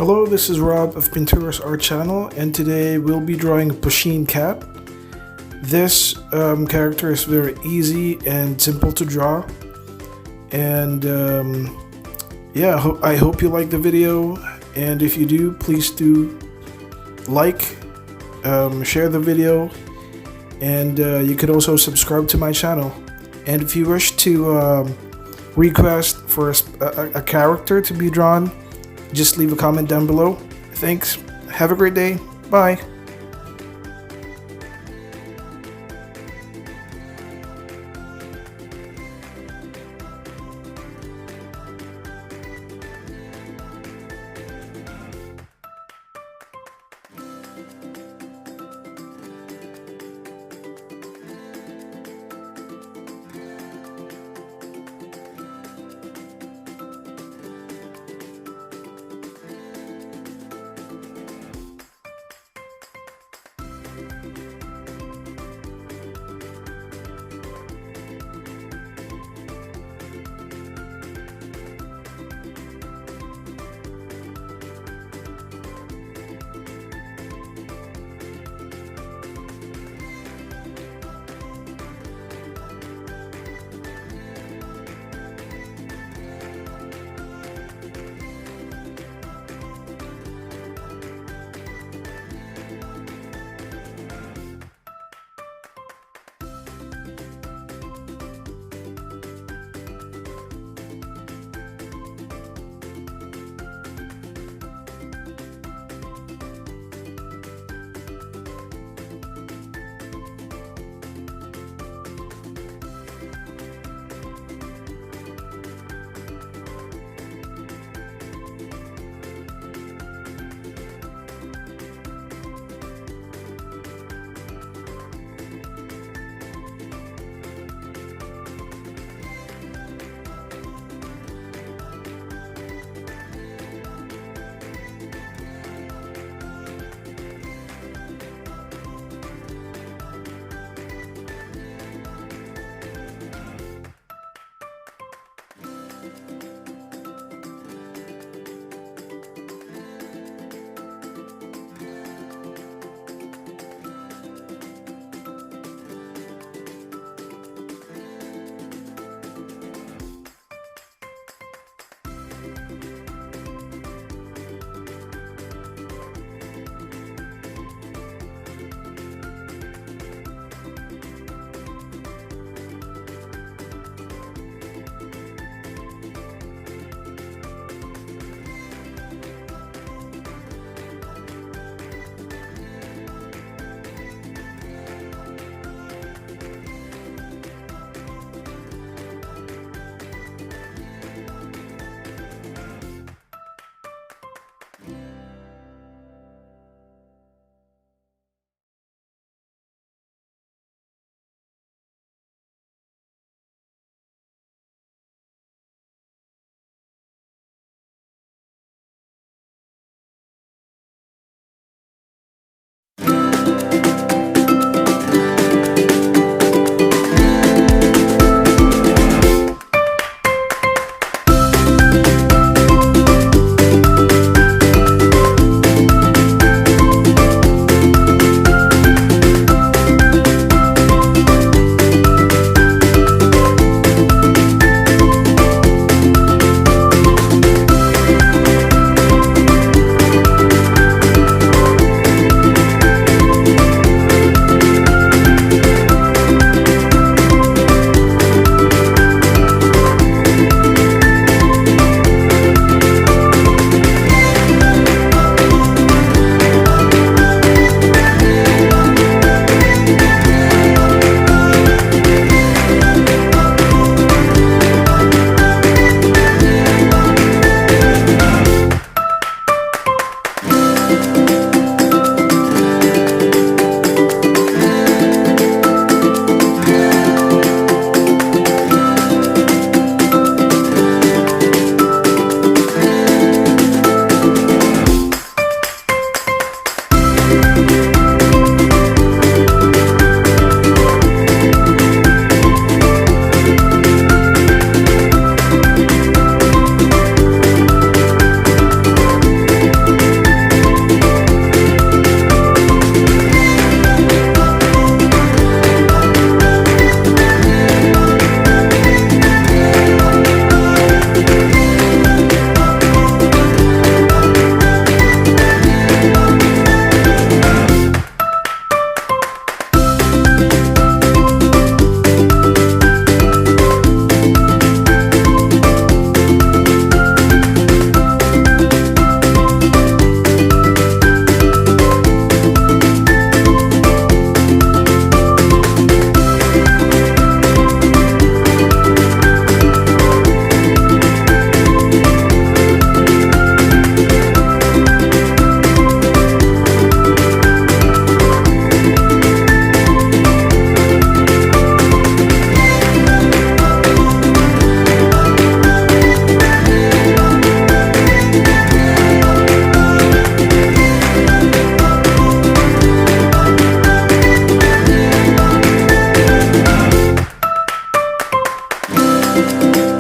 Hello, this is Rob of Pinterest Art Channel, and today we'll be drawing a Pusheen cat. This character is very easy and simple to draw, and yeah, I hope you like the video, and if you do, please do like, share the video, and you could also subscribe to my channel. And if you wish to request for a character to be drawn, just leave a comment down below. Thanks. Have a great day. Bye. bye.